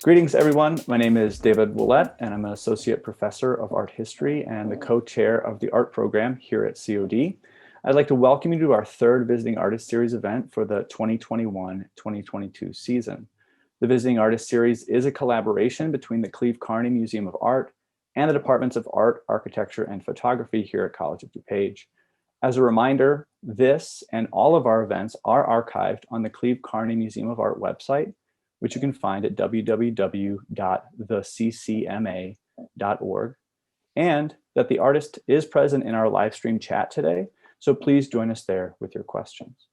Greetings, everyone. My name is David Willett, and I'm an associate professor of art history and the co-chair of the art program here at COD. I'd like to welcome you to our third Visiting Artist Series event for the 2021-2022 season. The Visiting Artist Series is a collaboration between the Cleve Carney Museum of Art and the Departments of Art, Architecture, and Photography here at College of DuPage. As a reminder, this and all of our events are archived on the Cleve Carney Museum of Art website, which you can find at www.theccma.org, and that the artist is present in our live stream chat today, so please join us there with your questions.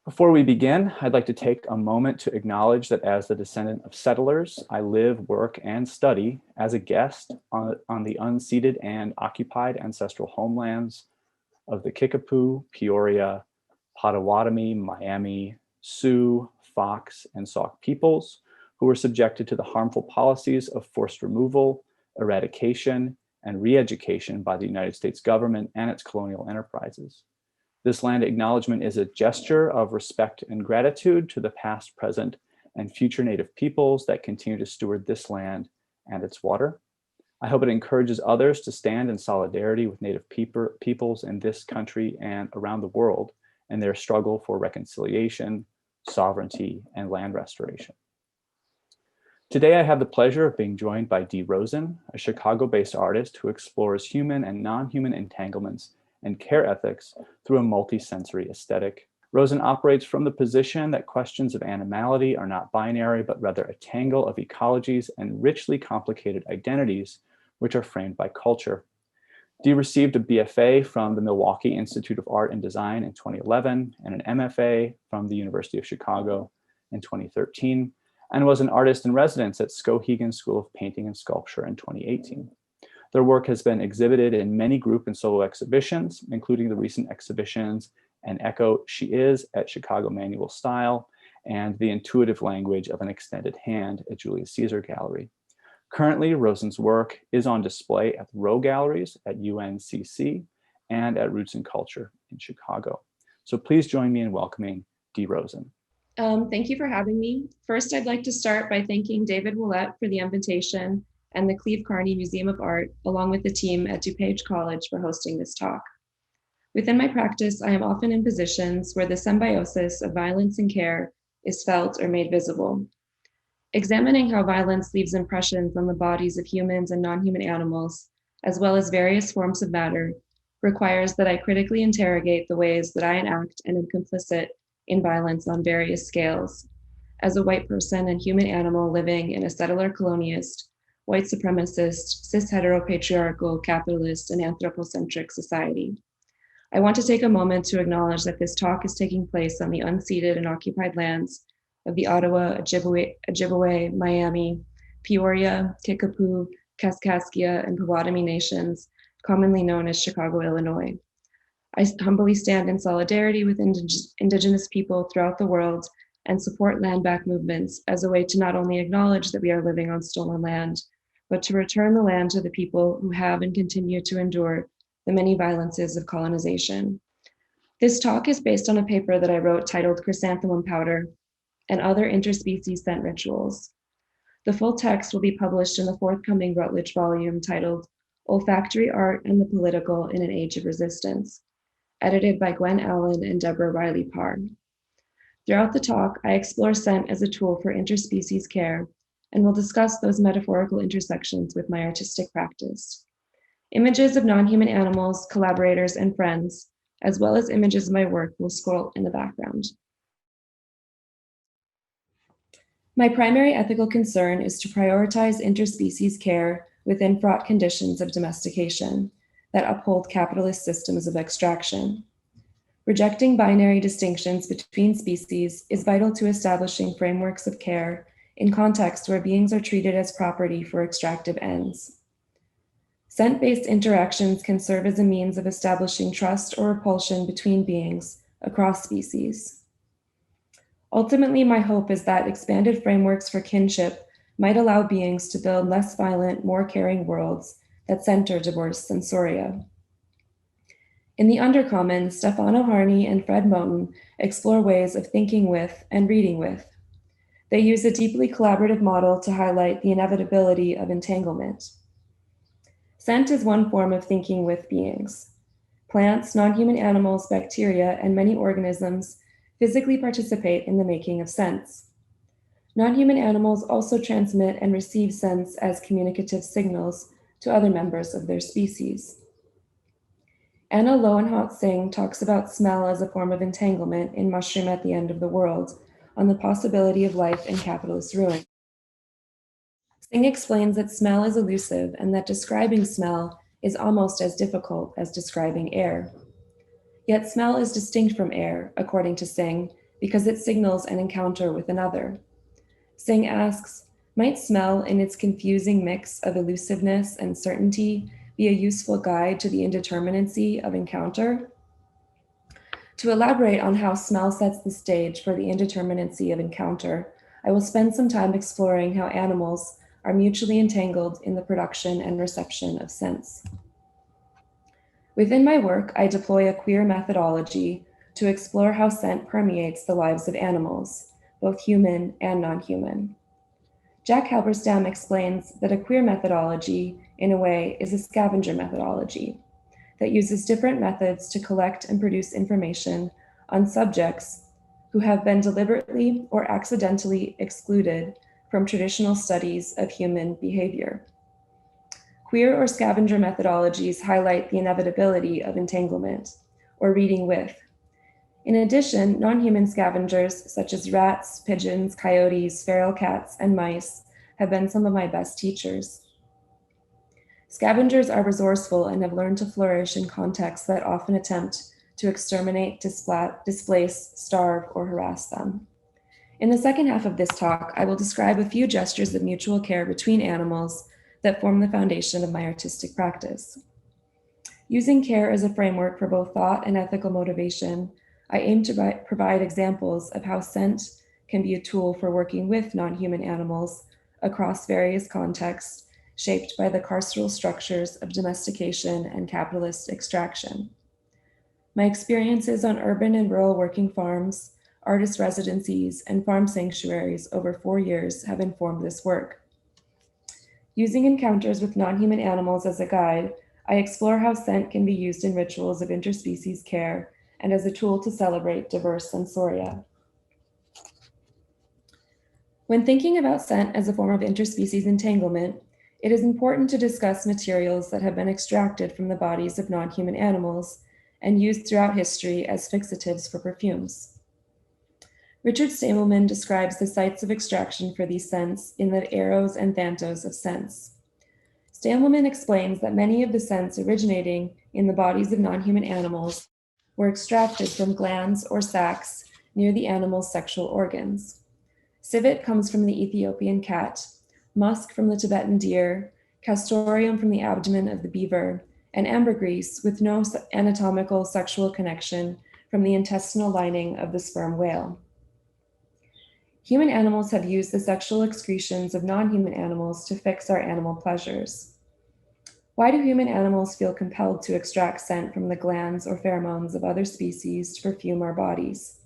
Before we begin, I'd like to take a moment to acknowledge that as the descendant of settlers, I live, work, and study as a guest on the unceded and occupied ancestral homelands of the Kickapoo, Peoria, Potawatomi, Miami, Sioux, Fox, and Sauk peoples who were subjected to the harmful policies of forced removal, eradication, and re-education by the United States government and its colonial enterprises. This land acknowledgement is a gesture of respect and gratitude to the past, present, and future Native peoples that continue to steward this land and its water. I hope it encourages others to stand in solidarity with Native peoples in this country and around the world in their struggle for reconciliation, sovereignty, and land restoration. Today, I have the pleasure of being joined by Dee Rosen, a Chicago-based artist who explores human and non-human entanglements and care ethics through a multi-sensory aesthetic. Rosen operates from the position that questions of animality are not binary, but rather a tangle of ecologies and richly complicated identities, which are framed by culture. Dee received a BFA from the Milwaukee Institute of Art and Design in 2011 and an MFA from the University of Chicago in 2013, and was an artist in residence at Skowhegan School of Painting and Sculpture in 2018. Their work has been exhibited in many group and solo exhibitions, including the recent exhibitions An Echo She Is at Chicago Manual Style and The Intuitive Language of an Extended Hand at Julius Caesar Gallery. Currently, Rosen's work is on display at the Rowe Galleries at UNCC and at Roots and Culture in Chicago. So please join me in welcoming Dee Rosen. Thank you for having me. First, I'd like to start by thanking David Willett for the invitation and the Cleve Carney Museum of Art, along with the team at DuPage College for hosting this talk. Within my practice, I am often in positions where the symbiosis of violence and care is felt or made visible. Examining how violence leaves impressions on the bodies of humans and non-human animals, as well as various forms of matter, requires that I critically interrogate the ways that I enact and am complicit in violence on various scales, as a white person and human animal living in a settler colonialist, white supremacist, cis heteropatriarchal, capitalist, and anthropocentric society. I want to take a moment to acknowledge that this talk is taking place on the unceded and occupied lands of the Ottawa, Ojibwe, Miami, Peoria, Kickapoo, Kaskaskia, and Potawatomi nations, commonly known as Chicago, Illinois. I humbly stand in solidarity with Indigenous people throughout the world and support land back movements as a way to not only acknowledge that we are living on stolen land, but to return the land to the people who have and continue to endure the many violences of colonization. This talk is based on a paper that I wrote titled Chrysanthemum Powder and Other Interspecies Scent Rituals. The full text will be published in the forthcoming Routledge volume titled Olfactory Art and the Political in an Age of Resistance, edited by Gwenn-Aël and Debra Parr. Throughout the talk, I explore scent as a tool for interspecies care and will discuss those metaphorical intersections with my artistic practice. Images of non-human animals, collaborators, and friends, as well as images of my work, will scroll in the background. My primary ethical concern is to prioritize interspecies care within fraught conditions of domestication that uphold capitalist systems of extraction. Rejecting binary distinctions between species is vital to establishing frameworks of care in contexts where beings are treated as property for extractive ends. Scent-based interactions can serve as a means of establishing trust or repulsion between beings across species. Ultimately, my hope is that expanded frameworks for kinship might allow beings to build less violent, more caring worlds that center diverse sensoria. In the Undercommons, Stefano Harney and Fred Moten explore ways of thinking with and reading with. They use a deeply collaborative model to highlight the inevitability of entanglement. Scent is one form of thinking with beings. Plants, non-human animals, bacteria, and many organisms physically participate in the making of scents. Non-human animals also transmit and receive scents as communicative signals to other members of their species. Anna Lowenhaupt-Singh talks about smell as a form of entanglement in Mushroom at the End of the World, on the possibility of life in capitalist ruin. Singh explains that smell is elusive and that describing smell is almost as difficult as describing air. Yet smell is distinct from air, according to Singh, because it signals an encounter with another. Singh asks, might smell in its confusing mix of elusiveness and certainty be a useful guide to the indeterminacy of encounter? To elaborate on how smell sets the stage for the indeterminacy of encounter, I will spend some time exploring how animals are mutually entangled in the production and reception of scents. Within my work, I deploy a queer methodology to explore how scent permeates the lives of animals, both human and non-human. Jack Halberstam explains that a queer methodology, in a way, is a scavenger methodology that uses different methods to collect and produce information on subjects who have been deliberately or accidentally excluded from traditional studies of human behavior. Queer or scavenger methodologies highlight the inevitability of entanglement, or reading with. In addition, non-human scavengers such as rats, pigeons, coyotes, feral cats, and mice have been some of my best teachers. Scavengers are resourceful and have learned to flourish in contexts that often attempt to exterminate, displace, starve, or harass them. In the second half of this talk, I will describe a few gestures of mutual care between animals that form the foundation of my artistic practice. Using care as a framework for both thought and ethical motivation, I aim to provide examples of how scent can be a tool for working with non-human animals across various contexts shaped by the carceral structures of domestication and capitalist extraction. My experiences on urban and rural working farms, artist residencies, and farm sanctuaries over 4 years have informed this work. Using encounters with non-human animals as a guide, I explore how scent can be used in rituals of interspecies care and as a tool to celebrate diverse sensoria. When thinking about scent as a form of interspecies entanglement, it is important to discuss materials that have been extracted from the bodies of non-human animals and used throughout history as fixatives for perfumes. Richard Stamelman describes the sites of extraction for these scents in the arrows and thantos of scents. Stamelman explains that many of the scents originating in the bodies of non-human animals were extracted from glands or sacs near the animal's sexual organs. Civet comes from the Ethiopian cat, musk from the Tibetan deer, castoreum from the abdomen of the beaver, and ambergris with no anatomical sexual connection from the intestinal lining of the sperm whale. Human animals have used the sexual excretions of non-human animals to fix our animal pleasures. Why do human animals feel compelled to extract scent from the glands or pheromones of other species to perfume our bodies?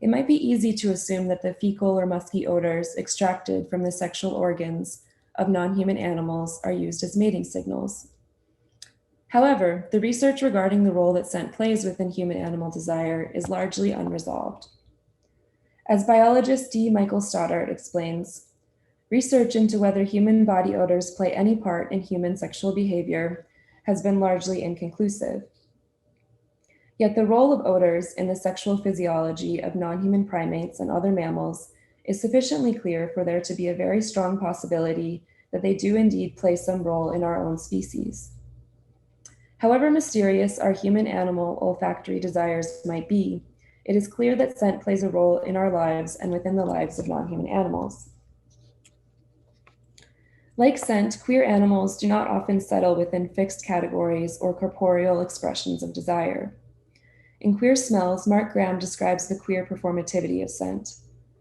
It might be easy to assume that the fecal or musky odors extracted from the sexual organs of non-human animals are used as mating signals. However, the research regarding the role that scent plays within human-animal desire is largely unresolved. As biologist D. Michael Stoddart explains, research into whether human body odors play any part in human sexual behavior has been largely inconclusive. Yet the role of odors in the sexual physiology of non-human primates and other mammals is sufficiently clear for there to be a very strong possibility that they do indeed play some role in our own species. However mysterious our human-animal olfactory desires might be, it is clear that scent plays a role in our lives and within the lives of non-human animals. Like scent, queer animals do not often settle within fixed categories or corporeal expressions of desire. In Queer Smells, Mark Graham describes the queer performativity of scent.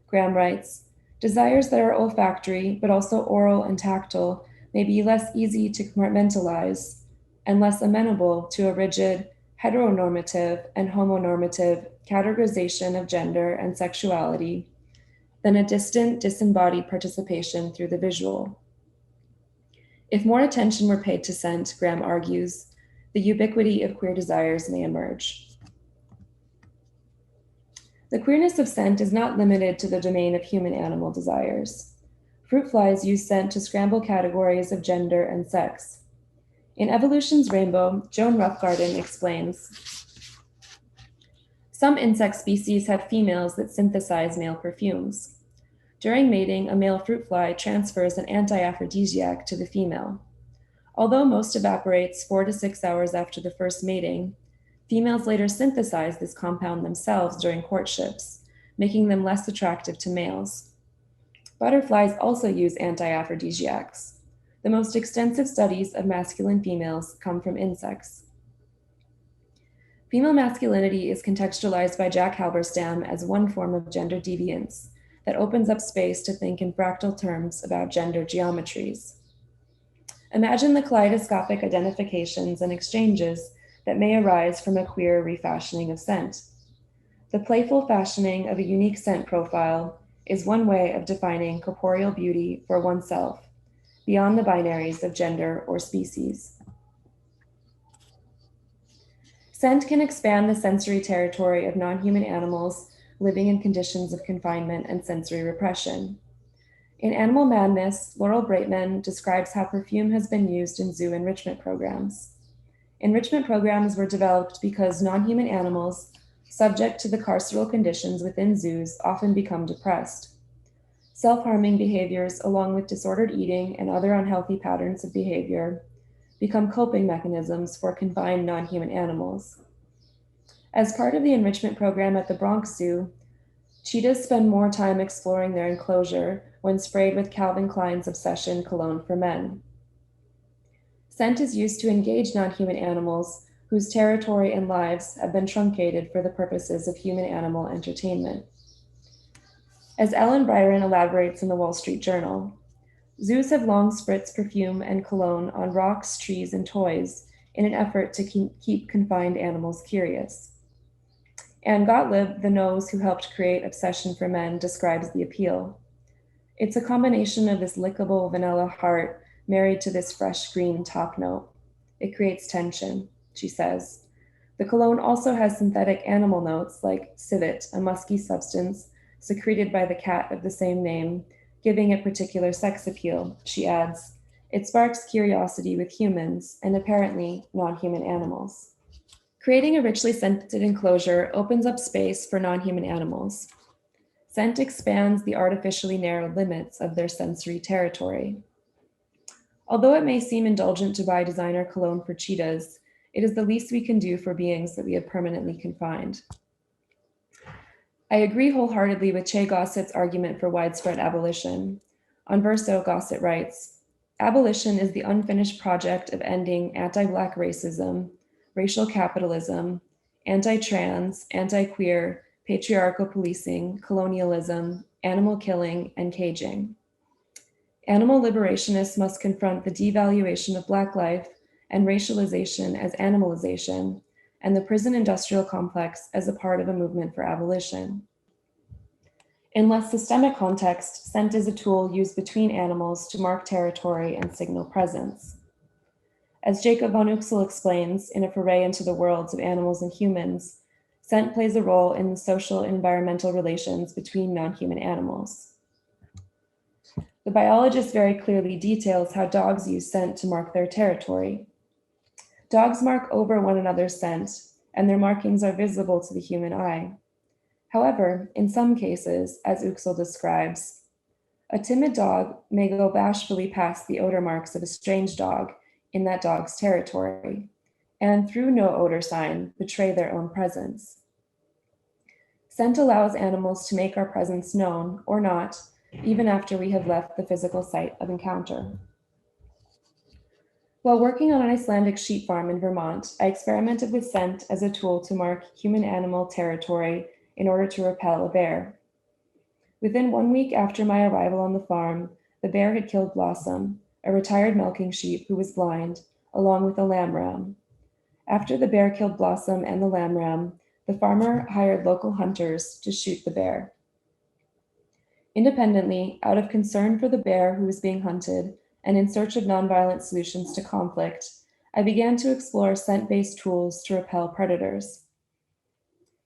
Graham writes, desires that are olfactory, but also oral and tactile, may be less easy to compartmentalize and less amenable to a rigid, heteronormative and homonormative categorization of gender and sexuality, than a distant, disembodied participation through the visual. If more attention were paid to scent, Graham argues, the ubiquity of queer desires may emerge. The queerness of scent is not limited to the domain of human-animal desires. Fruit flies use scent to scramble categories of gender and sex. In Evolution's Rainbow, Joan Roughgarden explains, some insect species have females that synthesize male perfumes. During mating, a male fruit fly transfers an anti-aphrodisiac to the female. Although most evaporates 4 to 6 hours after the first mating, females later synthesize this compound themselves during courtships, making them less attractive to males. Butterflies also use anti-aphrodisiacs. The most extensive studies of masculine females come from insects. Female masculinity is contextualized by Jack Halberstam as one form of gender deviance that opens up space to think in fractal terms about gender geometries. Imagine the kaleidoscopic identifications and exchanges that may arise from a queer refashioning of scent. The playful fashioning of a unique scent profile is one way of defining corporeal beauty for oneself, beyond the binaries of gender or species. Scent can expand the sensory territory of non-human animals living in conditions of confinement and sensory repression. In Animal Madness, Laurel Breitman describes how perfume has been used in zoo enrichment programs. Enrichment programs were developed because non-human animals, subject to the carceral conditions within zoos, often become depressed. Self-harming behaviors, along with disordered eating and other unhealthy patterns of behavior, become coping mechanisms for confined non-human animals. As part of the enrichment program at the Bronx Zoo, cheetahs spend more time exploring their enclosure when sprayed with Calvin Klein's Obsession cologne for men. Scent is used to engage non-human animals whose territory and lives have been truncated for the purposes of human-animal entertainment. As Ellen Byron elaborates in the Wall Street Journal, zoos have long spritzed perfume and cologne on rocks, trees, and toys in an effort to keep confined animals curious. Anne Gottlieb, the nose who helped create Obsession for Men, describes the appeal. It's a combination of this lickable vanilla heart married to this fresh green top note. It creates tension, she says. The cologne also has synthetic animal notes like civet, a musky substance secreted by the cat of the same name, giving it particular sex appeal, she adds. It sparks curiosity with humans and apparently non-human animals. Creating a richly scented enclosure opens up space for non-human animals. Scent expands the artificially narrow limits of their sensory territory. Although it may seem indulgent to buy designer cologne for cheetahs, it is the least we can do for beings that we have permanently confined. I agree wholeheartedly with Che Gossett's argument for widespread abolition. On Verso, Gossett writes, abolition is the unfinished project of ending anti-Black racism, racial capitalism, anti-trans, anti-queer, patriarchal policing, colonialism, animal killing, and caging. Animal liberationists must confront the devaluation of Black life and racialization as animalization, and the prison industrial complex as a part of a movement for abolition. In less systemic context, scent is a tool used between animals to mark territory and signal presence. As Jacob von Uxel explains in A Foray into the Worlds of Animals and Humans, scent plays a role in the social and environmental relations between non-human animals. The biologist very clearly details how dogs use scent to mark their territory. Dogs mark over one another's scent, and their markings are visible to the human eye. However, in some cases, as Uxel describes, a timid dog may go bashfully past the odor marks of a strange dog in that dog's territory, and through no odor sign, betray their own presence. Scent allows animals to make our presence known or not, even after we have left the physical site of encounter. While working on an Icelandic sheep farm in Vermont, I experimented with scent as a tool to mark human-animal territory in order to repel a bear. Within 1 week after my arrival on the farm, the bear had killed Blossom, a retired milking sheep who was blind, along with a lamb ram. After the bear killed Blossom and the lamb ram, the farmer hired local hunters to shoot the bear. Independently, out of concern for the bear who was being hunted and in search of nonviolent solutions to conflict, I began to explore scent-based tools to repel predators.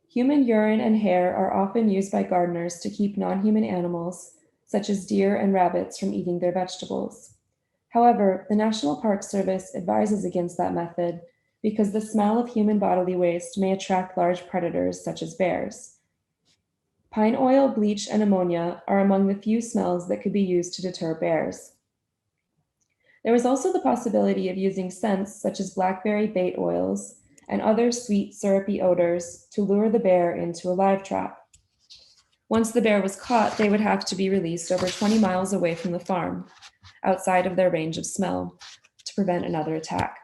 Human urine and hair are often used by gardeners to keep non-human animals, such as deer and rabbits, from eating their vegetables. However, the National Park Service advises against that method because the smell of human bodily waste may attract large predators such as bears. Pine oil, bleach, and ammonia are among the few smells that could be used to deter bears. There was also the possibility of using scents such as blackberry bait oils and other sweet, syrupy odors to lure the bear into a live trap. Once the bear was caught, they would have to be released over 20 miles away from the farm, outside of their range of smell, to prevent another attack.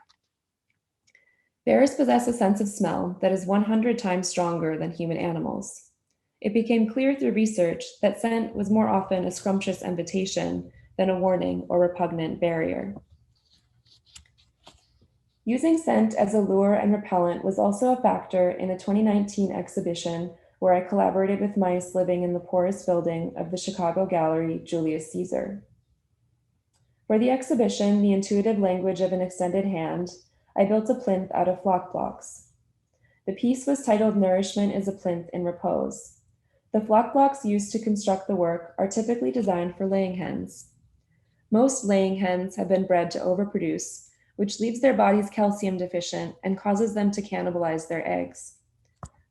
Bears possess a sense of smell that is 100 times stronger than human animals. It became clear through research that scent was more often a scrumptious invitation than a warning or repugnant barrier. Using scent as a lure and repellent was also a factor in a 2019 exhibition where I collaborated with mice living in the poorest building of the Chicago Gallery, Julius Caesar. For the exhibition, The Intuitive Language of an Extended Hand, I built a plinth out of flock blocks. The piece was titled Nourishment is a Plinth in Repose. The flock blocks used to construct the work are typically designed for laying hens. Most laying hens have been bred to overproduce, which leaves their bodies calcium deficient and causes them to cannibalize their eggs.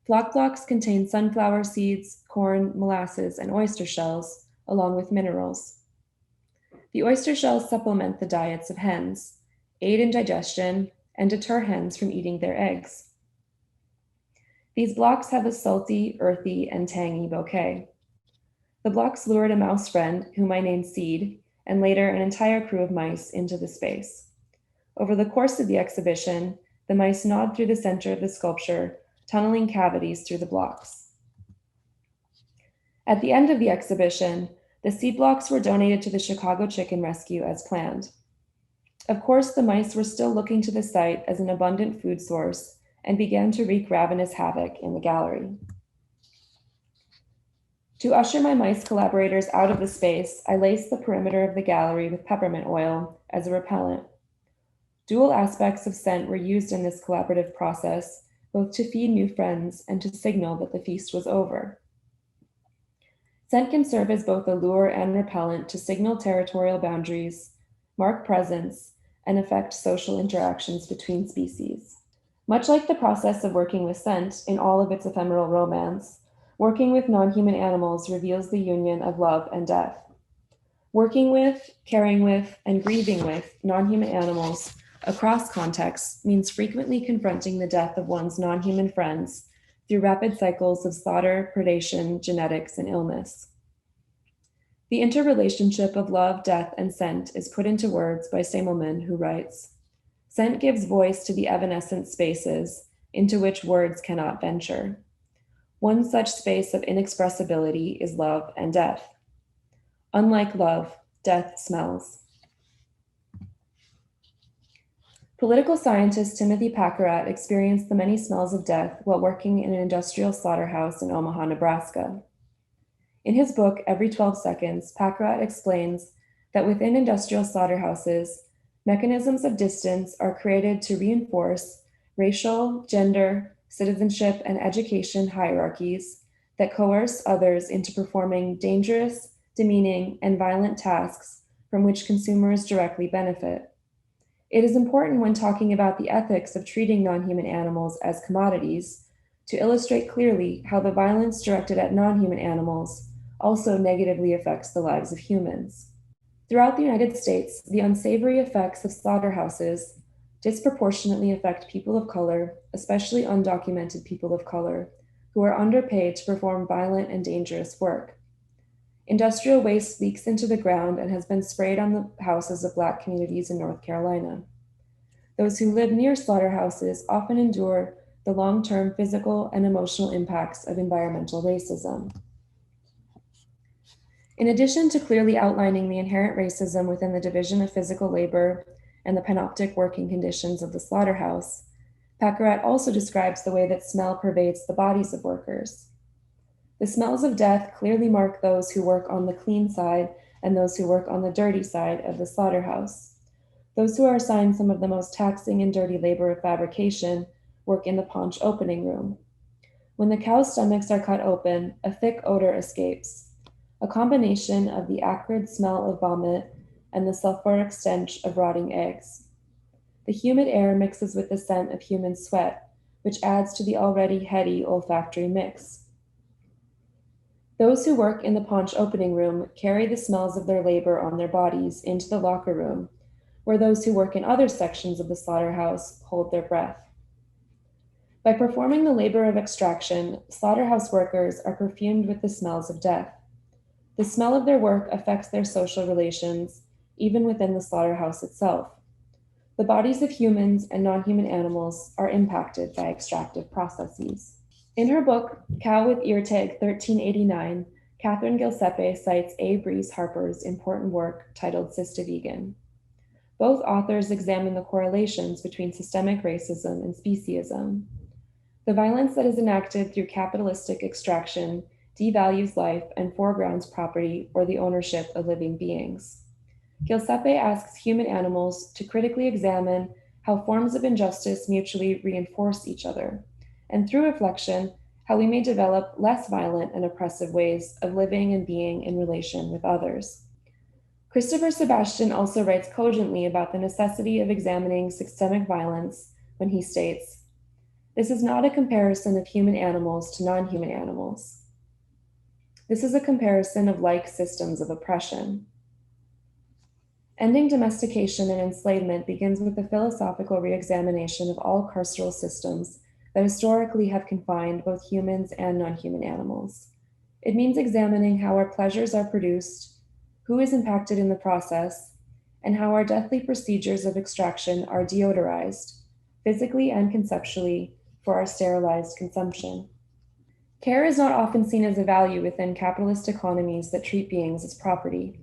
Flock blocks contain sunflower seeds, corn, molasses, and oyster shells, along with minerals. The oyster shells supplement the diets of hens, aid in digestion, and deter hens from eating their eggs. These blocks have a salty, earthy, and tangy bouquet. The blocks lured a mouse friend, whom I named Seed, and later an entire crew of mice into the space. Over the course of the exhibition, the mice gnawed through the center of the sculpture, tunneling cavities through the blocks. At the end of the exhibition, the seed blocks were donated to the Chicago Chicken Rescue as planned. Of course, the mice were still looking to the site as an abundant food source and began to wreak ravenous havoc in the gallery. To usher my mice collaborators out of the space, I laced the perimeter of the gallery with peppermint oil as a repellent. Dual aspects of scent were used in this collaborative process, both to feed new friends and to signal that the feast was over. Scent can serve as both a lure and repellent to signal territorial boundaries, mark presence, and affect social interactions between species. Much like the process of working with scent in all of its ephemeral romance, working with non-human animals reveals the union of love and death. Working with, caring with, and grieving with non-human animals across contexts means frequently confronting the death of one's non-human friends through rapid cycles of slaughter, predation, genetics, and illness. The interrelationship of love, death, and scent is put into words by Samelman, who writes, "Scent gives voice to the evanescent spaces into which words cannot venture. One such space of inexpressibility is love and death. Unlike love, death smells." Political scientist Timothy Packard experienced the many smells of death while working in an industrial slaughterhouse in Omaha, Nebraska. In his book, Every 12 Seconds, Packard explains that within industrial slaughterhouses, mechanisms of distance are created to reinforce racial, gender, citizenship, and education hierarchies that coerce others into performing dangerous, demeaning, and violent tasks from which consumers directly benefit. It is important when talking about the ethics of treating non-human animals as commodities to illustrate clearly how the violence directed at non-human animals also negatively affects the lives of humans. Throughout the United States, the unsavory effects of slaughterhouses disproportionately affect people of color, especially undocumented people of color, who are underpaid to perform violent and dangerous work. Industrial waste leaks into the ground and has been sprayed on the houses of Black communities in North Carolina. Those who live near slaughterhouses often endure the long-term physical and emotional impacts of environmental racism. In addition to clearly outlining the inherent racism within the division of physical labor and the panoptic working conditions of the slaughterhouse, Packard also describes the way that smell pervades the bodies of workers. The smells of death clearly mark those who work on the clean side and those who work on the dirty side of the slaughterhouse. Those who are assigned some of the most taxing and dirty labor of fabrication work in the paunch opening room. When the cow's stomachs are cut open, a thick odor escapes, a combination of the acrid smell of vomit and the sulfuric stench of rotting eggs. The humid air mixes with the scent of human sweat, which adds to the already heady olfactory mix. Those who work in the paunch opening room carry the smells of their labor on their bodies into the locker room, where those who work in other sections of the slaughterhouse hold their breath. By performing the labor of extraction, slaughterhouse workers are perfumed with the smells of death. The smell of their work affects their social relations, even within the slaughterhouse itself. The bodies of humans and non-human animals are impacted by extractive processes. In her book, Cow with Ear Tag 1389, Catherine Gilseppe cites A. Breeze Harper's important work titled Cystovegan. Both authors examine the correlations between systemic racism and speciesism. The violence that is enacted through capitalistic extraction devalues life and foregrounds property or the ownership of living beings. Gilseppe asks human animals to critically examine how forms of injustice mutually reinforce each other, and through reflection, how we may develop less violent and oppressive ways of living and being in relation with others. Christopher Sebastian also writes cogently about the necessity of examining systemic violence when he states, "This is not a comparison of human animals to non-human animals. This is a comparison of like systems of oppression." Ending domestication and enslavement begins with the philosophical reexamination of all carceral systems that historically have confined both humans and non-human animals. It means examining how our pleasures are produced, who is impacted in the process, and how our deathly procedures of extraction are deodorized, physically and conceptually, for our sterilized consumption. Care is not often seen as a value within capitalist economies that treat beings as property.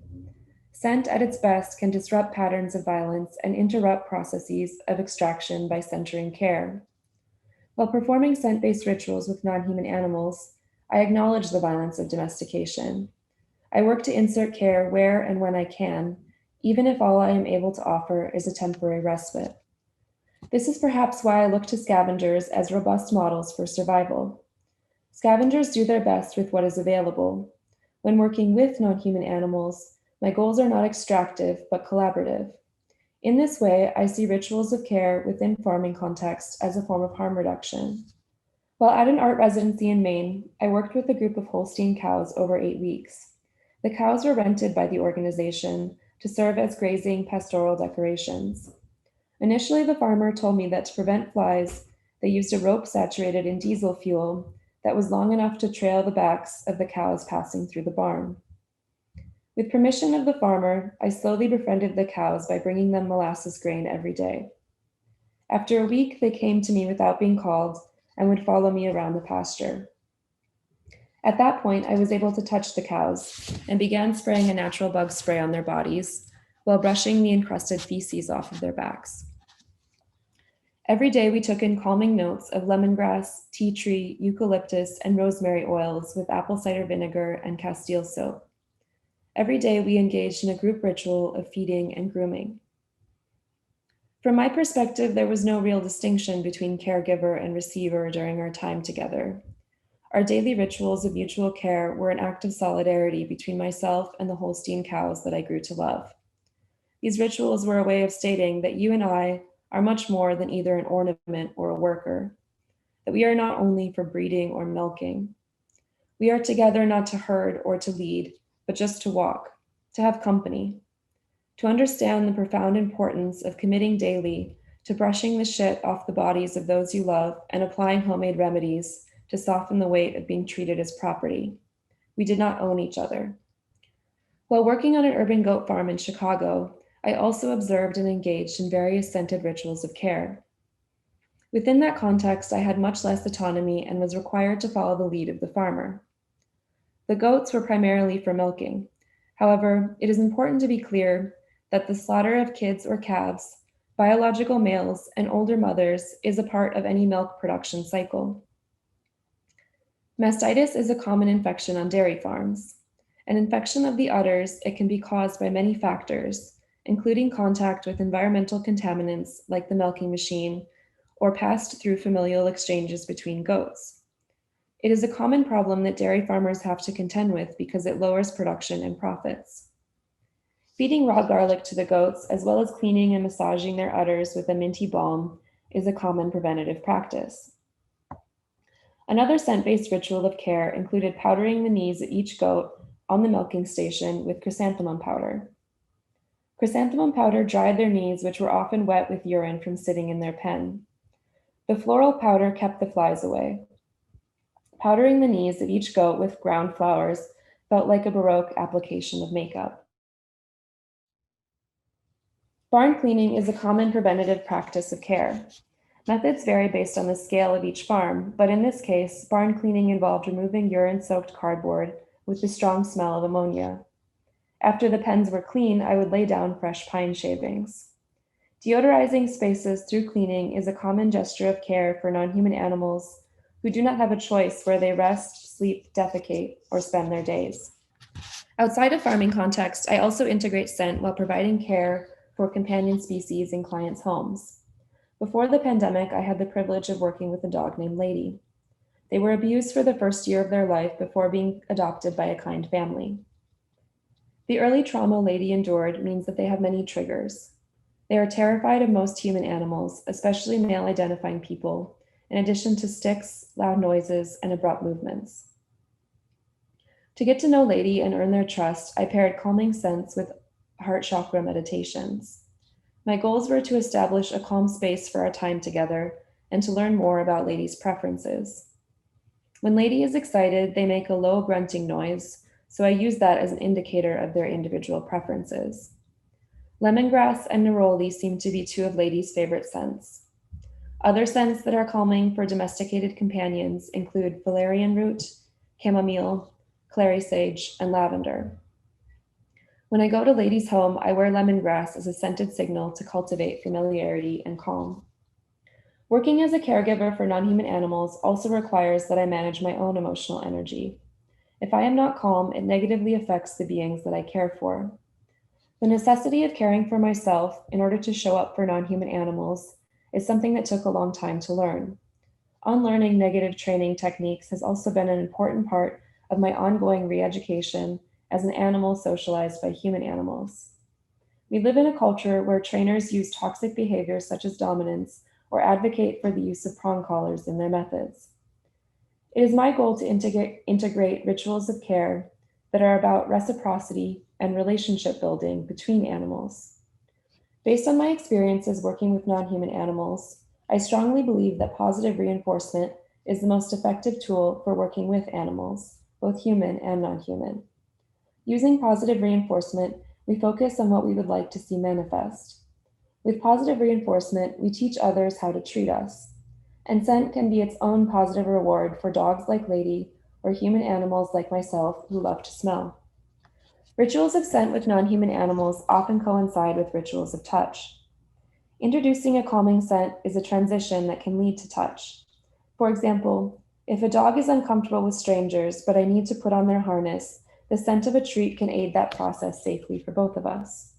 Scent at its best can disrupt patterns of violence and interrupt processes of extraction by centering care. While performing scent-based rituals with non-human animals, I acknowledge the violence of domestication. I work to insert care where and when I can, even if all I am able to offer is a temporary respite. This is perhaps why I look to scavengers as robust models for survival. Scavengers do their best with what is available. When working with non-human animals, my goals are not extractive, but collaborative. In this way, I see rituals of care within farming context as a form of harm reduction. While at an art residency in Maine, I worked with a group of Holstein cows over 8 weeks. The cows were rented by the organization to serve as grazing pastoral decorations. Initially, the farmer told me that to prevent flies, they used a rope saturated in diesel fuel that was long enough to trail the backs of the cows passing through the barn. With permission of the farmer, I slowly befriended the cows by bringing them molasses grain every day. After a week, they came to me without being called and would follow me around the pasture. At that point, I was able to touch the cows and began spraying a natural bug spray on their bodies while brushing the encrusted feces off of their backs. Every day, we took in calming notes of lemongrass, tea tree, eucalyptus, and rosemary oils with apple cider vinegar and Castile soap. Every day, we engaged in a group ritual of feeding and grooming. From my perspective, there was no real distinction between caregiver and receiver during our time together. Our daily rituals of mutual care were an act of solidarity between myself and the Holstein cows that I grew to love. These rituals were a way of stating that you and I are much more than either an ornament or a worker, that we are not only for breeding or milking. We are together not to herd or to lead, but just to walk, to have company, to understand the profound importance of committing daily to brushing the shit off the bodies of those you love and applying homemade remedies to soften the weight of being treated as property. We did not own each other. While working on an urban goat farm in Chicago, I also observed and engaged in various scented rituals of care. Within that context, I had much less autonomy and was required to follow the lead of the farmer. The goats were primarily for milking. However, it is important to be clear that the slaughter of kids or calves, biological males, and older mothers is a part of any milk production cycle. Mastitis is a common infection on dairy farms. An infection of the udders, it can be caused by many factors, including contact with environmental contaminants like the milking machine or passed through familial exchanges between goats. It is a common problem that dairy farmers have to contend with because it lowers production and profits. Feeding raw garlic to the goats, as well as cleaning and massaging their udders with a minty balm, is a common preventative practice. Another scent-based ritual of care included powdering the knees of each goat on the milking station with chrysanthemum powder. Chrysanthemum powder dried their knees, which were often wet with urine from sitting in their pen. The floral powder kept the flies away. Powdering the knees of each goat with ground flowers felt like a Baroque application of makeup. Barn cleaning is a common preventative practice of care. Methods vary based on the scale of each farm, but in this case, barn cleaning involved removing urine-soaked cardboard with the strong smell of ammonia. After the pens were clean, I would lay down fresh pine shavings. Deodorizing spaces through cleaning is a common gesture of care for non-human animals who do not have a choice where they rest, sleep, defecate, or spend their days. Outside of farming context, I also integrate scent while providing care for companion species in clients' homes. Before the pandemic, I had the privilege of working with a dog named Lady. They were abused for the first year of their life before being adopted by a kind family. The early trauma Lady endured means that they have many triggers. They are terrified of most human animals, especially male-identifying people, in addition to sticks, loud noises, and abrupt movements. To get to know Lady and earn their trust, I paired calming scents with heart chakra meditations. My goals were to establish a calm space for our time together and to learn more about Lady's preferences. When Lady is excited, they make a low grunting noise, so I use that as an indicator of their individual preferences. Lemongrass and neroli seem to be two of Lady's favorite scents. Other scents that are calming for domesticated companions include valerian root, chamomile, clary sage, and lavender. When I go to Lady's home, I wear lemongrass as a scented signal to cultivate familiarity and calm. Working as a caregiver for non-human animals also requires that I manage my own emotional energy. If I am not calm, it negatively affects the beings that I care for. The necessity of caring for myself in order to show up for non-human animals is something that took a long time to learn. Unlearning negative training techniques has also been an important part of my ongoing re-education as an animal socialized by human animals. We live in a culture where trainers use toxic behaviors such as dominance or advocate for the use of prong collars in their methods. It is my goal to integrate rituals of care that are about reciprocity and relationship building between animals. Based on my experiences working with non-human animals, I strongly believe that positive reinforcement is the most effective tool for working with animals, both human and non-human. Using positive reinforcement, we focus on what we would like to see manifest. With positive reinforcement, we teach others how to treat us. And scent can be its own positive reward for dogs like Lady or human animals like myself who love to smell. Rituals of scent with non-human animals often coincide with rituals of touch. Introducing a calming scent is a transition that can lead to touch. For example, if a dog is uncomfortable with strangers, but I need to put on their harness, the scent of a treat can aid that process safely for both of us.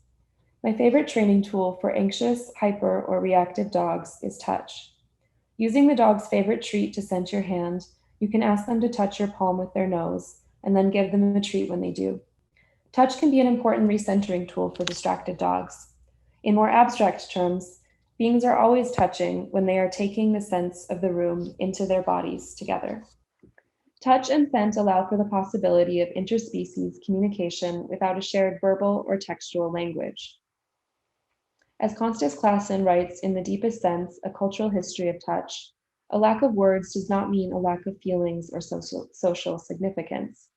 My favorite training tool for anxious, hyper, or reactive dogs is touch. Using the dog's favorite treat to scent your hand, you can ask them to touch your palm with their nose, and then give them a treat when they do. Touch can be an important recentering tool for distracted dogs. In more abstract terms, beings are always touching when they are taking the sense of the room into their bodies together. Touch and scent allow for the possibility of interspecies communication without a shared verbal or textual language. As Constance Classen writes in The Deepest Sense, A Cultural History of Touch, a lack of words does not mean a lack of feelings or social significance.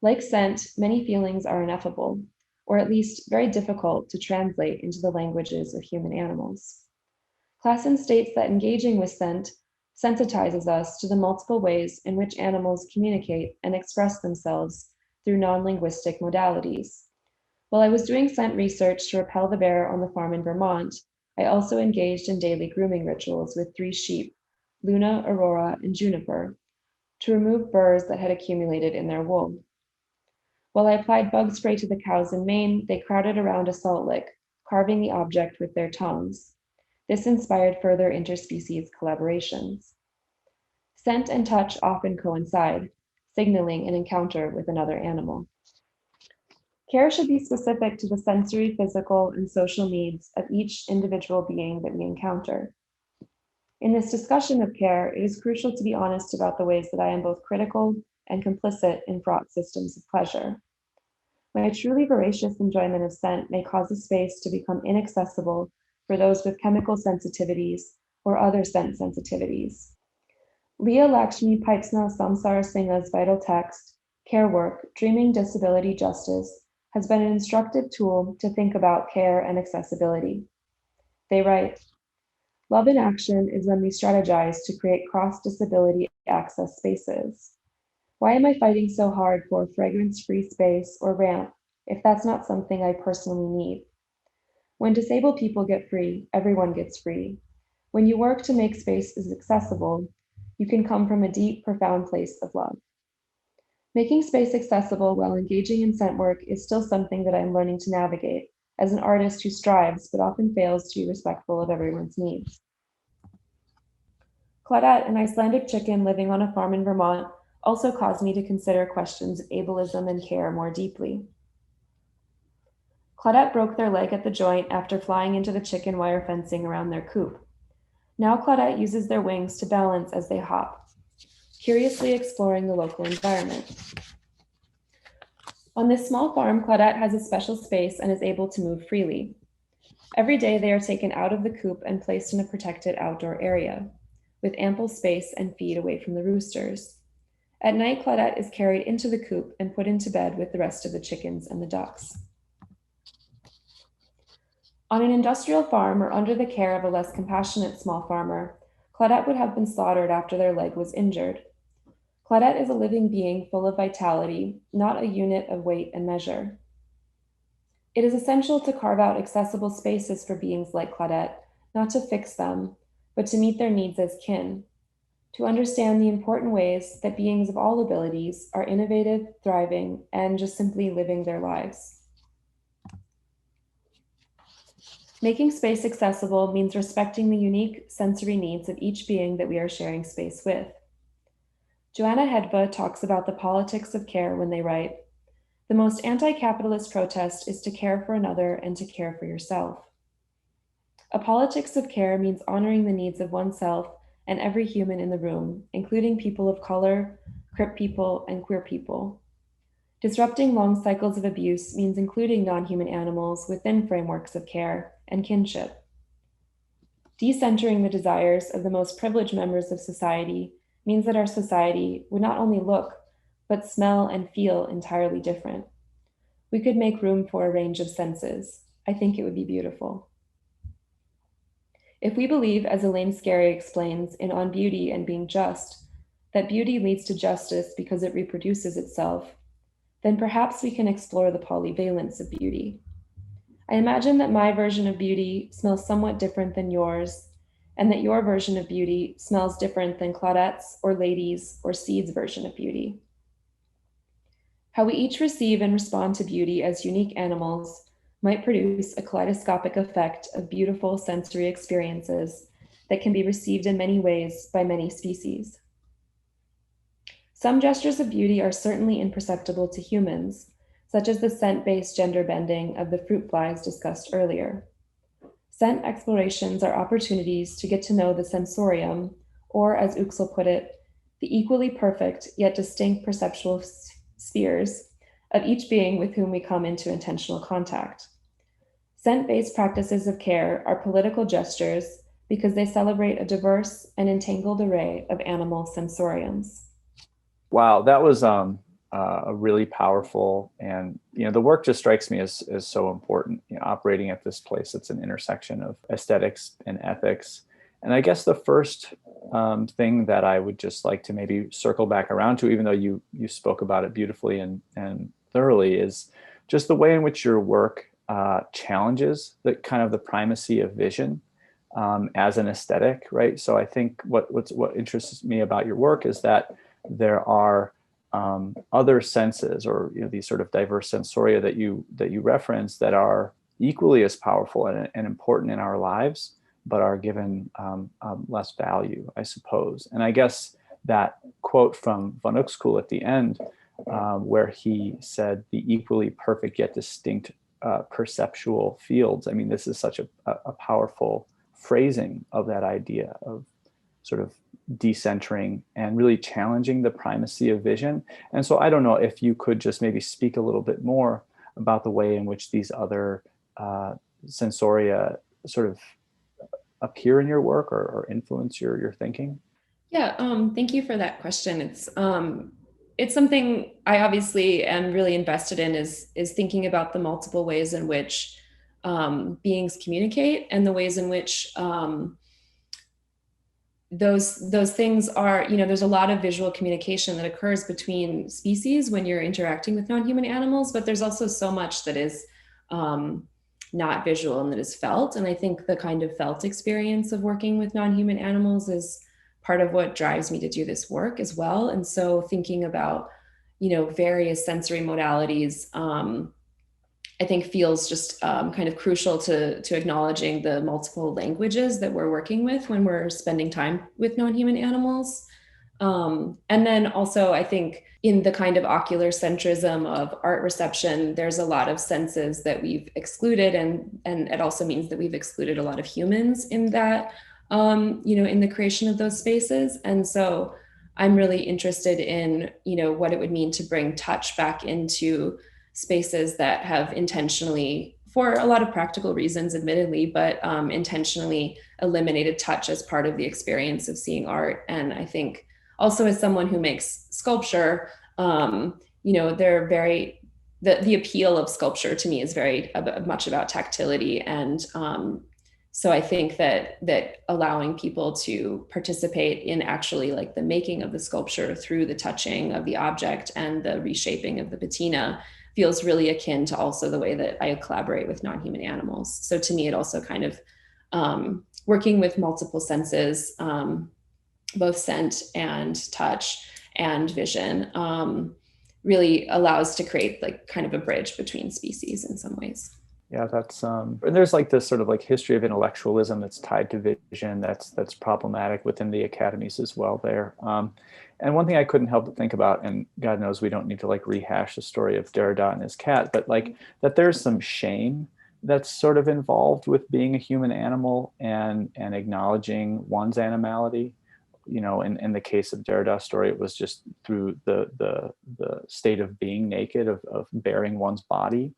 Like scent, many feelings are ineffable, or at least very difficult to translate into the languages of human animals. Classen states that engaging with scent sensitizes us to the multiple ways in which animals communicate and express themselves through non-linguistic modalities. While I was doing scent research to repel the bear on the farm in Vermont, I also engaged in daily grooming rituals with 3 sheep, Luna, Aurora, and Juniper, to remove burrs that had accumulated in their wool. While I applied bug spray to the cows and mane, they crowded around a salt lick, carving the object with their tongues. This inspired further interspecies collaborations. Scent and touch often coincide, signaling an encounter with another animal. Care should be specific to the sensory, physical, and social needs of each individual being that we encounter. In this discussion of care, it is crucial to be honest about the ways that I am both critical and complicit in fraught systems of pleasure. My truly voracious enjoyment of scent may cause a space to become inaccessible for those with chemical sensitivities or other scent sensitivities. Leah Lakshmi Paitsna Samsara Singha's vital text, Care Work, Dreaming Disability Justice, has been an instructive tool to think about care and accessibility. They write, "Love in action is when we strategize to create cross-disability access spaces. Why am I fighting so hard for a fragrance-free space or ramp if that's not something I personally need? When disabled people get free, everyone gets free. When you work to make spaces accessible, you can come from a deep, profound place of love." Making space accessible while engaging in scent work is still something that I'm learning to navigate as an artist who strives but often fails to be respectful of everyone's needs. Claudette, an Icelandic chicken living on a farm in Vermont, also caused me to consider questions of ableism and care more deeply. Claudette broke their leg at the joint after flying into the chicken wire fencing around their coop. Now Claudette uses their wings to balance as they hop, curiously exploring the local environment. On this small farm, Claudette has a special space and is able to move freely. Every day they are taken out of the coop and placed in a protected outdoor area, with ample space and feed away from the roosters. At night, Claudette is carried into the coop and put into bed with the rest of the chickens and the ducks. On an industrial farm or under the care of a less compassionate small farmer, Claudette would have been slaughtered after their leg was injured. Claudette is a living being full of vitality, not a unit of weight and measure. It is essential to carve out accessible spaces for beings like Claudette, not to fix them, but to meet their needs as kin, to understand the important ways that beings of all abilities are innovative, thriving, and just simply living their lives. Making space accessible means respecting the unique sensory needs of each being that we are sharing space with. Joanna Hedva talks about the politics of care when they write, "The most anti-capitalist protest is to care for another and to care for yourself. A politics of care means honoring the needs of oneself and every human in the room, including people of color, crip people, and queer people. Disrupting long cycles of abuse means including non-human animals within frameworks of care and kinship. Decentering the desires of the most privileged members of society means that our society would not only look, but smell and feel entirely different. We could make room for a range of senses. I think it would be beautiful." If we believe, as Elaine Scarry explains in On Beauty and Being Just, that beauty leads to justice because it reproduces itself, then perhaps we can explore the polyvalence of beauty. I imagine that my version of beauty smells somewhat different than yours, and that your version of beauty smells different than Claudette's or Lady's or Seed's version of beauty. How we each receive and respond to beauty as unique animals might produce a kaleidoscopic effect of beautiful sensory experiences that can be received in many ways by many species. Some gestures of beauty are certainly imperceptible to humans, such as the scent-based gender bending of the fruit flies discussed earlier. Scent explorations are opportunities to get to know the sensorium, or as Uxel put it, the equally perfect yet distinct perceptual spheres of each being with whom we come into intentional contact. Scent-based practices of care are political gestures because they celebrate a diverse and entangled array of animal sensoriums. Wow, that was a really powerful, and the work just strikes me as so important. Operating at this place, it's an intersection of aesthetics and ethics. And I guess the first thing that I would just like to maybe circle back around to, even though you spoke about it beautifully and thoroughly, is just the way in which your work challenges the kind of the primacy of vision as an aesthetic, right? So I think what interests me about your work is that there are other senses, or these sort of diverse sensoria that you reference, that are equally as powerful and important in our lives, but are given less value, I suppose. And I guess that quote from von Uexküll at the end, where he said, "the equally perfect yet distinct perceptual fields." I mean, this is such a powerful phrasing of that idea of sort of decentering and really challenging the primacy of vision. And so I don't know if you could just maybe speak a little bit more about the way in which these other sensoria sort of appear in your work, or influence your thinking. Yeah, thank you for that question. It's something I obviously am really invested in, is thinking about the multiple ways in which beings communicate, and the ways in which those things are, there's a lot of visual communication that occurs between species when you're interacting with non-human animals, but there's also so much that is not visual and that is felt. And I think the kind of felt experience of working with non-human animals is part of what drives me to do this work as well. And so thinking about, various sensory modalities, I think feels just kind of crucial to acknowledging the multiple languages that we're working with when we're spending time with non-human animals. And then also, I think in the kind of ocular centrism of art reception, there's a lot of senses that we've excluded, and it also means that we've excluded a lot of humans in that, in the creation of those spaces. And so I'm really interested in, what it would mean to bring touch back into spaces that have intentionally, for a lot of practical reasons, admittedly, but intentionally eliminated touch as part of the experience of seeing art. And I think also, as someone who makes sculpture, they're very, the appeal of sculpture to me is very much about tactility. And so I think that allowing people to participate in actually like the making of the sculpture through the touching of the object and the reshaping of the patina feels really akin to also the way that I collaborate with non-human animals. So to me, it also kind of working with multiple senses, both scent and touch and vision, really allows to create like kind of a bridge between species in some ways. Yeah, that's and there's like this sort of like history of intellectualism that's tied to vision that's problematic within the academies as well there. And one thing I couldn't help but think about, and God knows we don't need to like rehash the story of Derrida and his cat, but like that there's some shame that's sort of involved with being a human animal and acknowledging one's animality. In the case of Derrida's story, it was just through the state of being naked, of bearing one's body.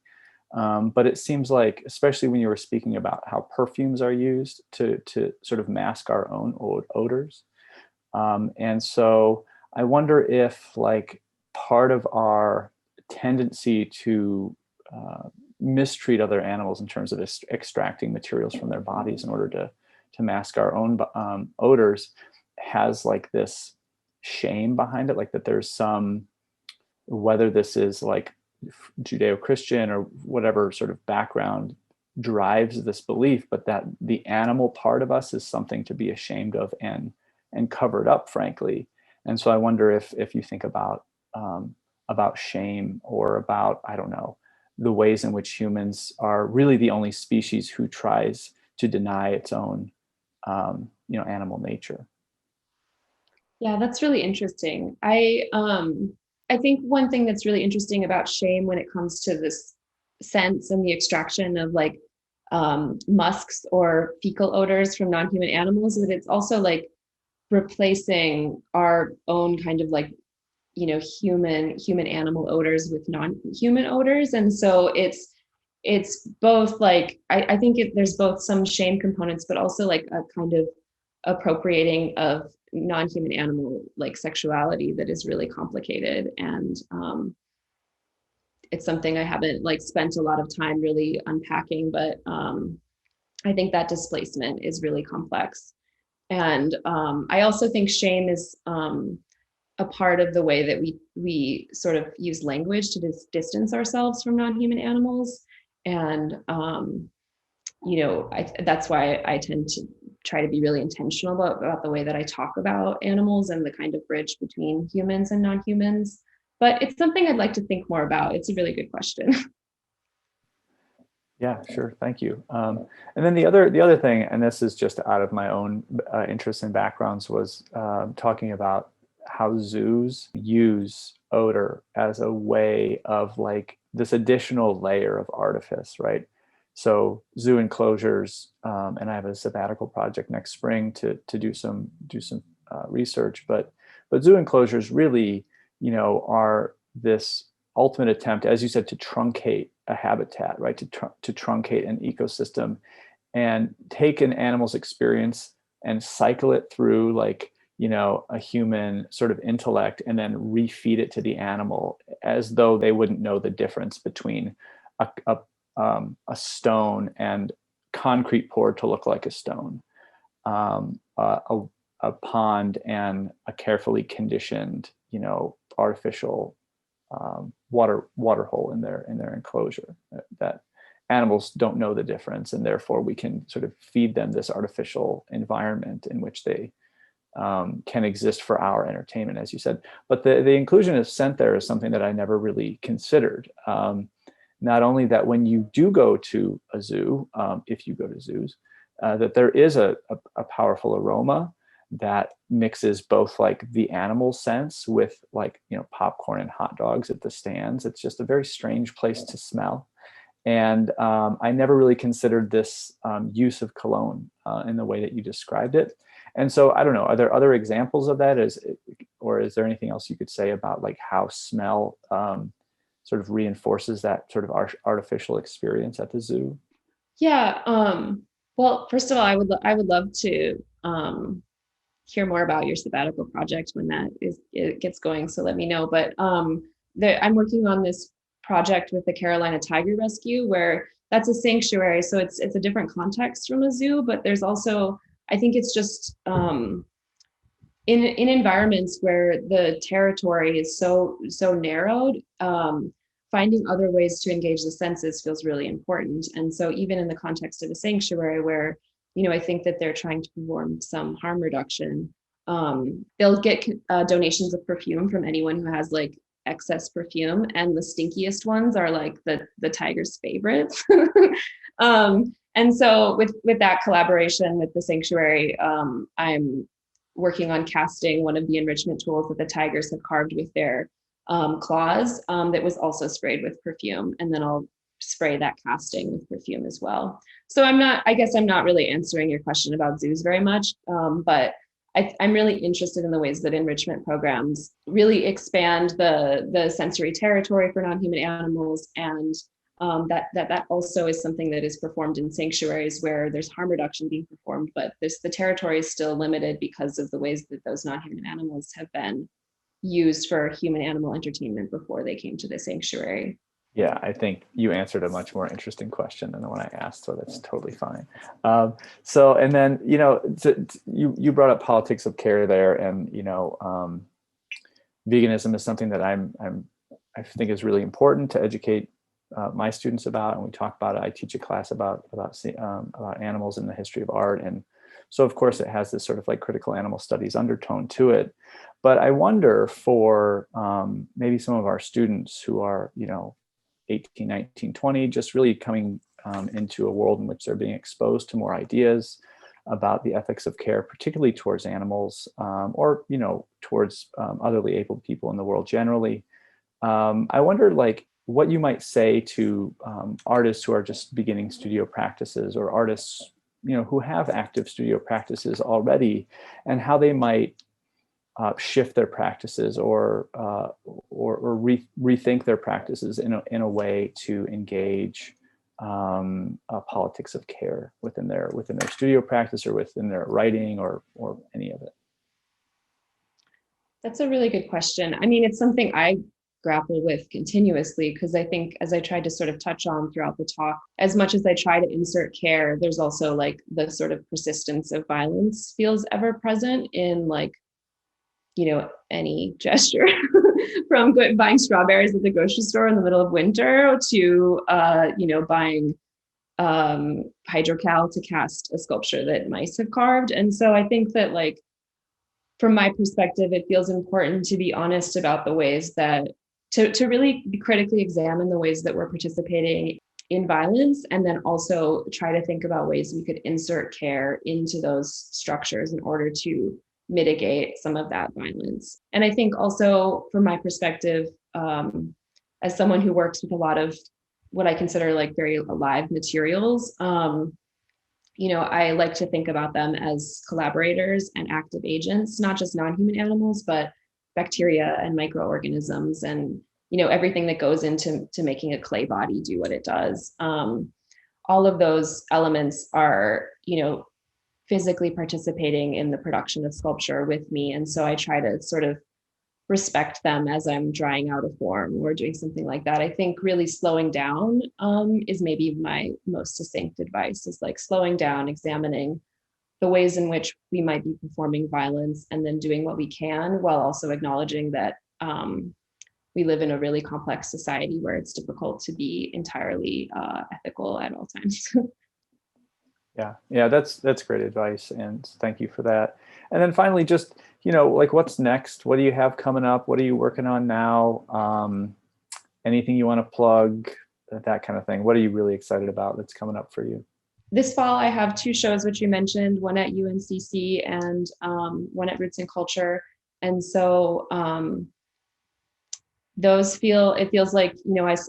But it seems like, especially when you were speaking about how perfumes are used to sort of mask our own odors. And so I wonder if like part of our tendency to mistreat other animals in terms of extracting materials from their bodies in order to mask our own odors has like this shame behind it, like that there's some, whether this is like Judeo-Christian or whatever sort of background drives this belief, but that the animal part of us is something to be ashamed of and covered up, frankly. And so I wonder if you think about shame, or about, I don't know, the ways in which humans are really the only species who tries to deny its own animal nature. Yeah, that's really interesting. I think one thing that's really interesting about shame when it comes to this sense and the extraction of like musks or fecal odors from non-human animals is that it's also like replacing our own kind of like, human animal odors with non-human odors. And so it's both like, I think there's both some shame components, but also like a kind of appropriating of non-human animal like sexuality that is really complicated. And it's something I haven't like spent a lot of time really unpacking, but I think that displacement is really complex. And I also think shame is a part of the way that we sort of use language to distance ourselves from non-human animals. And that's why I tend to try to be really intentional about the way that I talk about animals and the kind of bridge between humans and non-humans. But it's something I'd like to think more about. It's a really good question. Yeah, sure. Thank you. And then the other thing, and this is just out of my own interests and backgrounds, was talking about how zoos use odor as a way of like this additional layer of artifice, right? So zoo enclosures, and I have a sabbatical project next spring to do some research, but zoo enclosures really, are this ultimate attempt, as you said, to truncate a habitat, right? To truncate an ecosystem and take an animal's experience and cycle it through like, a human sort of intellect and then refeed it to the animal as though they wouldn't know the difference between a stone and concrete poured to look like a stone, a pond and a carefully conditioned, artificial water hole in their enclosure. That animals don't know the difference, and therefore we can sort of feed them this artificial environment in which they can exist for our entertainment, as you said. But the inclusion of scent there is something that I never really considered. Not only that when you do go to a zoo, if you go to zoos, that there is a powerful aroma that mixes both like the animal sense with like, popcorn and hot dogs at the stands. It's just a very strange place to smell. And I never really considered this use of cologne in the way that you described it. And so I don't know, are there other examples of that? Or is there anything else you could say about like how smell sort of reinforces that sort of artificial experience at the zoo? Yeah. Well, first of all, I would love to hear more about your sabbatical project when it gets going. So let me know. But I'm working on this project with the Carolina Tiger Rescue, where that's a sanctuary. So it's a different context from a zoo, but there's also, I think it's just in environments where the territory is so narrowed, finding other ways to engage the senses feels really important. And so even in the context of a sanctuary where, I think that they're trying to perform some harm reduction, they'll get donations of perfume from anyone who has like excess perfume, and the stinkiest ones are like the tiger's favorites. And so with that collaboration with the sanctuary, I'm working on casting one of the enrichment tools that the tigers have carved with their claws, that was also sprayed with perfume, and then I'll spray that casting with perfume as well. So I guess I'm not really answering your question about zoos very much, but I'm really interested in the ways that enrichment programs really expand the sensory territory for non-human animals, and that also is something that is performed in sanctuaries where there's harm reduction being performed, but the territory is still limited because of the ways that those non-human animals have been used for human animal entertainment before they came to the sanctuary. Yeah, I think you answered a much more interesting question than the one I asked, so that's totally fine. So, and then, you brought up politics of care there, and, veganism is something that I think is really important to educate my students about, and we talk about it. I teach a class about animals in the history of art, and so of course it has this sort of like critical animal studies undertone to it. But I wonder for maybe some of our students who are 18, 19, 20, just really coming into a world in which they're being exposed to more ideas about the ethics of care, particularly towards animals, or towards otherly able people in the world generally. I wonder like what you might say to artists who are just beginning studio practices, or artists who have active studio practices already, and how they might shift their practices or rethink their practices in a way to engage politics of care within their studio practice, or within their writing, or any of it. That's a really good question. I mean, it's something I grapple with continuously, because I think, as I tried to sort of touch on throughout the talk, as much as I try to insert care, there's also like the sort of persistence of violence feels ever present in like, any gesture from buying strawberries at the grocery store in the middle of winter to, buying hydrocal to cast a sculpture that mice have carved. And so I think that, like, from my perspective, it feels important to be honest about the ways that, to really critically examine the ways that we're participating in violence, and then also try to think about ways we could insert care into those structures in order to mitigate some of that violence. And I think also, from my perspective, as someone who works with a lot of what I consider like very alive materials, I like to think about them as collaborators and active agents, not just non-human animals, but bacteria and microorganisms and, everything that goes into making a clay body do what it does. All of those elements are, physically participating in the production of sculpture with me. And so I try to sort of respect them as I'm drying out a form or doing something like that. I think really slowing down is maybe my most succinct advice, is like slowing down, examining the ways in which we might be performing violence, and then doing what we can while also acknowledging that we live in a really complex society where it's difficult to be entirely ethical at all times. Yeah, that's great advice, and thank you for that. And then finally, just, like, what's next? What do you have coming up? What are you working on now? Anything you want to plug, that kind of thing? What are you really excited about that's coming up for you? This fall, I have 2 shows, which you mentioned, one at UNCC and one at Roots and Culture. And so it feels like,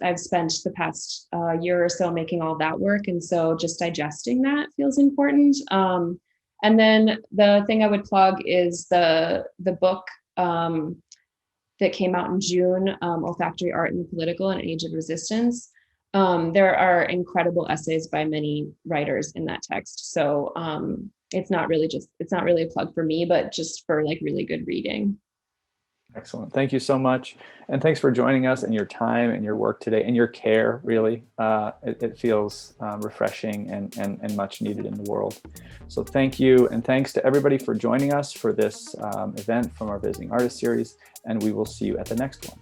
I've spent the past year or so making all that work. And so just digesting that feels important. And then the thing I would plug is the book that came out in June, Olfactory Art in the Political and Age of Resistance. There are incredible essays by many writers in that text. So it's not really a plug for me, but just for like really good reading. Excellent. Thank you so much. And thanks for joining us, and your time and your work today and your care, really. It feels refreshing and much needed in the world. So thank you. And thanks to everybody for joining us for this event from our Visiting Artist series. And we will see you at the next one.